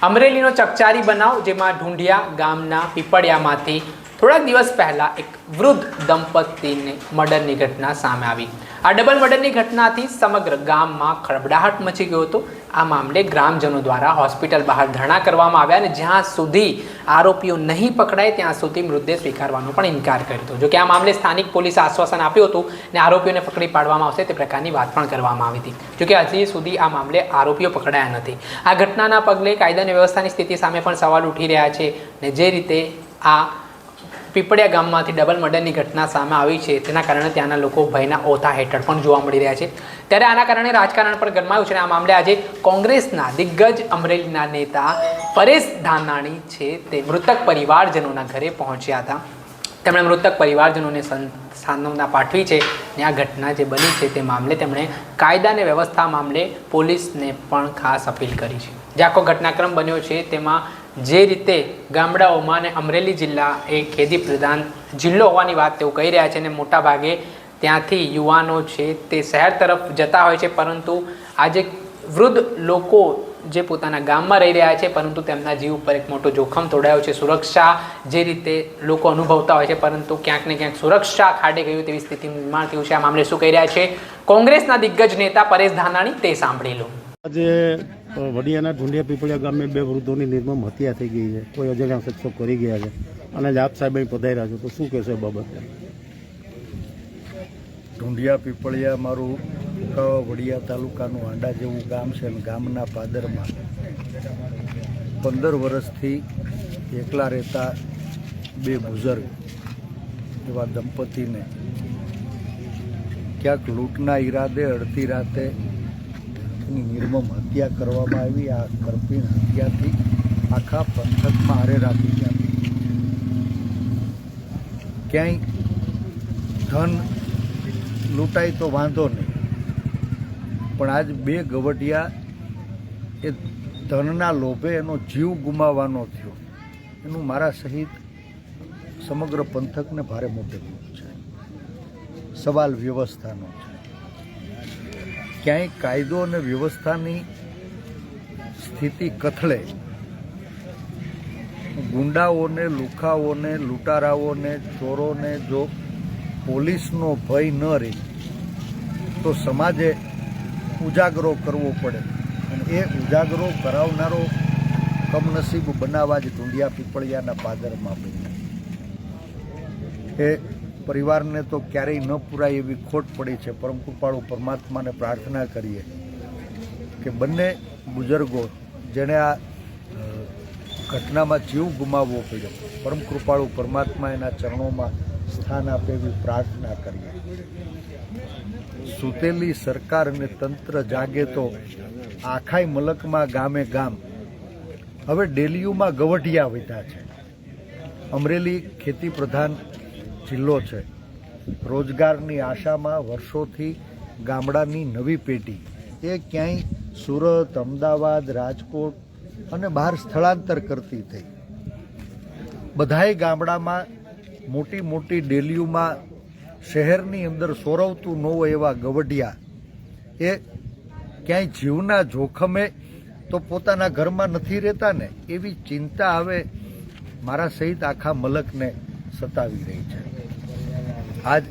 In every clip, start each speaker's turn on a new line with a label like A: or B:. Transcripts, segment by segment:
A: અમરેલીનો ચકચારી બનાવ, જેમાં ઢુંઢિયા ગામના પીપળિયામાંથી થોડાક દિવસ પહેલા એક વૃદ્ધ દંપતીને મર્ડરની ઘટના સામે આવી. આ ડબલ મર્ડરની ઘટનાથી સમગ્ર ગામમાં ખળબડાહટ મચી ગયો હતો. આ મામલે ગ્રામજનો દ્વારા હોસ્પિટલ બહાર ધરણા કરવામાં આવ્યા અને જ્યાં સુધી આરોપીઓ નહીં પકડાય ત્યાં સુધી મૃતદેહ સ્વીકારવાનો પણ ઇનકાર કર્યો હતો. જોકે આ મામલે સ્થાનિક પોલીસે આશ્વાસન આપ્યું હતું અને આરોપીઓને પકડી પાડવામાં આવશે તે પ્રકારની વાત પણ કરવામાં આવી હતી. જોકે હજી સુધી આ મામલે આરોપીઓ પકડાયા નથી. આ ઘટનાના પગલે કાયદા અને વ્યવસ્થાની સ્થિતિ સામે પણ સવાલ ઉઠી રહ્યા છે અને જે રીતે આ પીપળિયા ગામમાંથી ડબલ મર્ડરની ઘટના સામે આવી છે તેના કારણે ત્યાંના લોકો ભયના ઓથા હેઠળ પણ જોવા મળી રહ્યા છે. ત્યારે આના કારણે રાજકારણ પણ ગરમાયું છે અને આ મામલે આજે કોંગ્રેસના દિગ્ગજ અમરેલીના નેતા પરેશ ધાનાણી છે તે મૃતક પરિવારજનોના ઘરે પહોંચ્યા હતા. તેમણે મૃતક પરિવારજનોને સાંત્વના પાઠવી છે અને આ ઘટના જે બની છે તે મામલે તેમણે કાયદા અને વ્યવસ્થા મામલે પોલીસને પણ ખાસ અપીલ કરી છે. જે આખો ઘટનાક્રમ બન્યો છે તેમાં જે રીતે ગામડાઓમાં અને અમરેલી જિલ્લા એ ખેતી પ્રધાન જિલ્લો હોવાની વાત તેઓ કહી રહ્યા છે અને મોટાભાગે ત્યાંથી યુવાનો છે તે શહેર તરફ જતા હોય છે, પરંતુ આજે વૃદ્ધ લોકો જે પોતાના ગામમાં રહી રહ્યા છે પરંતુ તેમના જીવ ઉપર એક મોટો જોખમ તોડાયો છે. સુરક્ષા જે રીતે લોકો અનુભવતા હોય છે પરંતુ ક્યાંક ને ક્યાંક સુરક્ષા ખાડે ગયું તેવી સ્થિતિ નિર્માણ થયું છે. આ મામલે શું કહી રહ્યા છે કોંગ્રેસના દિગ્ગજ નેતા પરેશ ધાનાણી તે સાંભળી લો.
B: આજે વડિયાના ઢુંઢિયા પીપળિયા ગામે બે વૃદ્ધોની નિર્મમ હત્યા થઈ ગઈ છે. કોઈ અજાણ્યા શખ્સો કરી ગયા છે અને આપ સાહેબ અહીં પધાર્યા છો તો શું કહેશો એ બાબતે?
C: ઢુંઢિયા પીપળિયા મારું વડિયા તાલુકાનું આંડા જેવું ગામ છે અને ગામના પાદરમાં 15 વર્ષથી એકલા રહેતા બે બુઝુર્ગ એવા દંપતીને ક્યાંક લૂંટના ઈરાદે અડધી રાતે ની નિર્મમ હત્યા કરવામાં આવી. આ કરપીણ હત્યાથી આખા પંથકમાં હારેરાતી ગયા. ક્યાંય ધન લૂંટાય તો વાંધો નહીં, પણ આજ બે ગવડિયા એ ધનના લોભે એનો જીવ ગુમાવવાનો થયો. એનું મારા સહિત સમગ્ર પંથકને ભારે મોટે છે. સવાલ વ્યવસ્થાનો છે. ક્યાંય કાયદો અને વ્યવસ્થાની સ્થિતિ કથળે ગુંડાઓને, લુખાઓને, લૂંટારાઓને, ચોરોને જો પોલીસનો ભય ન રહે તો સમાજે ઉજાગરો કરવો પડે અને એ ઉજાગરો કરાવનારો કમનસીબ બનાવવા જ ઢુંઢિયા પીપળિયાના પાદરમાં બન્યા. એ પરિવારને તો ક્યારેય ન પૂરાય એવી ખોટ પડી છે. પરમ કૃપાળુ પરમાત્માને પ્રાર્થના કરીએ કે બંને બુઝુર્ગો જેણે આ ઘટનામાં જીવ ગુમાવવો પડ્યો, પરમ કૃપાળુ પરમાત્મા એના ચરણોમાં સ્થાન આપે એવી પ્રાર્થના કરીએ. સૂતેલી સરકાર અને તંત્ર જાગે તો આખાય મલકમાં ગામે ગામ હવે ડેલીયુમાં ગવઢિયા વધ્યા છે. અમરેલી ખેતી પ્રધાન જિલ્લો છે. રોજગારની આશામાં વર્ષોથી ગામડાની નવી પેઢી એ ક્યાંય સુરત, અમદાવાદ, રાજકોટ અને બહાર સ્થળાંતર કરતી થઈ. બધાય ગામડામાં મોટી મોટી ડેલીઓમાં શહેરની અંદર સોરવતું ન હોય એવા ગવઢિયા એ ક્યાંય જીવના જોખમે તો પોતાના ઘરમાં નથી રહેતા ને એવી ચિંતા હવે મારા સહિત આખા મલકને સતાવી રહી છે. આજ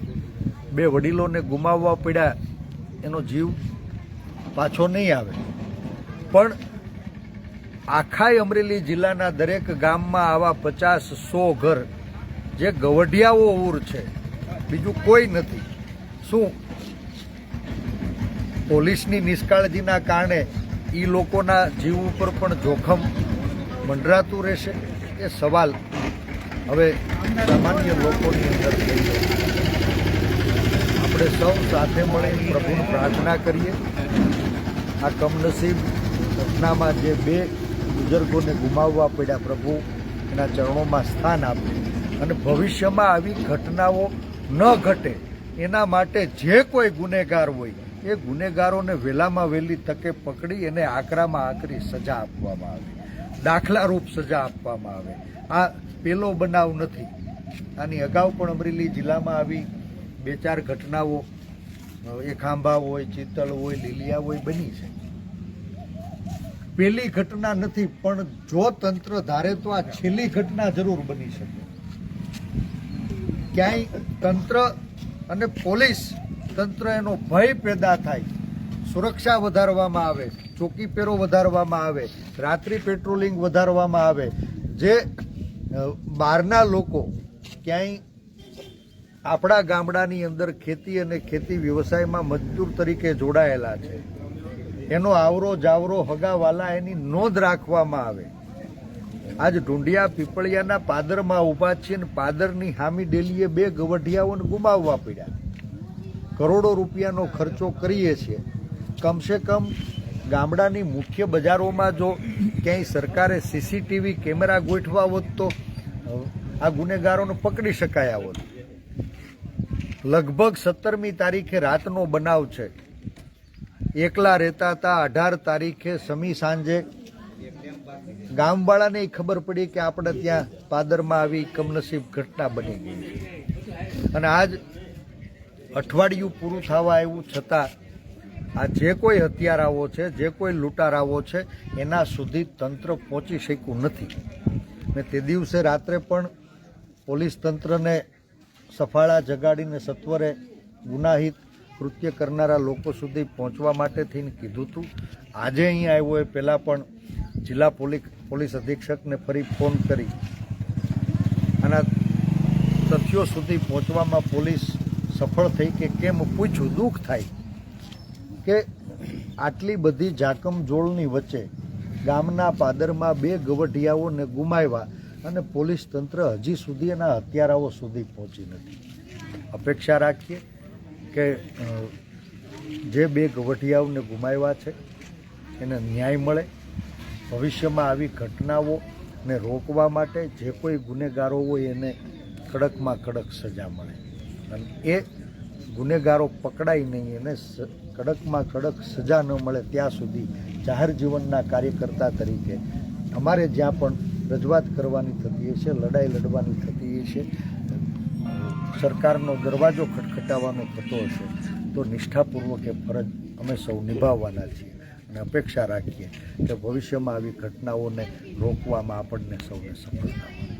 C: બે વડીલોને ગુમાવવા પડ્યા, એનો જીવ પાછો નહીં આવે, પણ આખાય અમરેલી જિલ્લાના દરેક ગામમાં આવા 50-100 ઘર જે ગવઢિયાઓ ઉર છે, બીજું કોઈ નથી. શું પોલીસની નિષ્કાળજીના કારણે એ લોકોના જીવ ઉપર પણ જોખમ મંડરાતું રહેશે? એ સવાલ હવે સામાન્ય લોકોની અંદર થઈ ગયો. આપણે સૌ સાથે મળી પ્રભુની પ્રાર્થના કરીએ. આ કમનસીબ ઘટનામાં જે બે બુઝુર્ગોને ગુમાવવા પડ્યા, પ્રભુ એના ચરણોમાં સ્થાન આપે અને ભવિષ્યમાં આવી ઘટનાઓ ન ઘટે એના માટે જે કોઈ ગુનેગાર હોય એ ગુનેગારોને વહેલામાં વહેલી તકે પકડી એને આકરામાં આકરી સજા આપવામાં આવે, દાખલારૂપ સજા આપવામાં આવે. આ પહેલો બનાવ નથી. આની અગાઉ પણ અમરેલી જિલ્લામાં આવી 2-4 ઘટનાઓ એ ખાંભા હોય, ચિત્તલ હોય, લીલિયા હોય બની છે. પહેલી ઘટના નથી, પણ જો તંત્ર ધારે તો આ છેલ્લી ઘટના જરૂર બની શકે. ક્યાંય તંત્ર અને પોલીસ તંત્ર એનો ભય પેદા થાય, સુરક્ષા વધારવામાં આવે, ચોકી પેરો વધારવામાં આવે, રાત્રિ પેટ્રોલિંગ વધારવામાં આવે, જે બહારના લોકો ક્યાંય આપણા ગામડાની અંદર ખેતી અને ખેતી વ્યવસાયમાં મજદૂર તરીકે જોડાયેલા છે, એનો આવરો જાવરો હગાવાલા એની નોંધ રાખવામાં આવે. આજ ઢુંડિયા પીપળિયાના પાદરમાં ઊભા છે ને પાદરની હામી ડેલીએ 2 ગવઢિયાઓને ગુમાવવા પડ્યા. કરોડો રૂપિયાનો ખર્ચો કરીએ છીએ. કમસે કમ ગામડાની મુખ્ય બજારોમાં જો ક્યાંય સરકારે સીસીટીવી કેમેરા ગોઠવા હોત તો આ ગુનેગારોને પકડી શકાયા હોત. લગભગ 17મી તારીખે રાતનો બનાવ છે. એકલા રહેતા હતા. 18 તારીખે સમી સાંજે ગામવાળાને ખબર પડી કે આપણે ત્યાં પાદરમાં આવી કમનસીબ ઘટના બની ગઈ છે. અને આજ અઠવાડિયું પૂરું થવા આવ્યું છતાં આ જે કોઈ હત્યારાઓ છે, જે કોઈ લૂંટારાઓ છે, એના સુધી તંત્ર પહોંચી શક્યું નથી. ને તે દિવસે રાત્રે પણ પોલીસ તંત્રને સફાળા જગાડીને સત્વરે ગુનાહિત કૃત્ય કરનારા લોકો સુધી પહોંચવા માટે થઈને કીધું હતું. આજે અહીં આવ્યો એ પહેલાં પણ જિલ્લા પોલીસ અધિક્ષકને ફરી ફોન કરી આના તથ્યો સુધી પહોંચવામાં પોલીસ સફળ થઈ કે કેમ પૂછ્યું. દુઃખ થાય કે આટલી બધી જાકમજોળની વચ્ચે ગામના પાદરમાં 2 ગવઢિયાઓને ગુમાવ્યા અને પોલીસ તંત્ર હજી સુધી એના હત્યારાઓ સુધી પહોંચી નથી. અપેક્ષા રાખીએ કે જે 2 ગવઢિયાઓને ગુમાવ્યા છે એને ન્યાય મળે. ભવિષ્યમાં આવી ઘટનાઓને રોકવા માટે જે કોઈ ગુનેગારો હોય એને કડકમાં કડક સજા મળે અને એ ગુનેગારો પકડાય નહીં, એને કડકમાં કડક સજા ન મળે ત્યાં સુધી જાહેર જીવનના કાર્યકર્તા તરીકે અમારે જ્યાં પણ રજૂઆત કરવાની થતી હશે, લડાઈ લડવાની થતી હશે, સરકારનો દરવાજો ખટખટાવવાનો થતો હશે તો નિષ્ઠાપૂર્વક એ ફરજ અમે સૌ નિભાવવાના છીએ અને અપેક્ષા રાખીએ કે ભવિષ્યમાં આવી ઘટનાઓને રોકવામાં આપણને સૌને સફળતા મળે.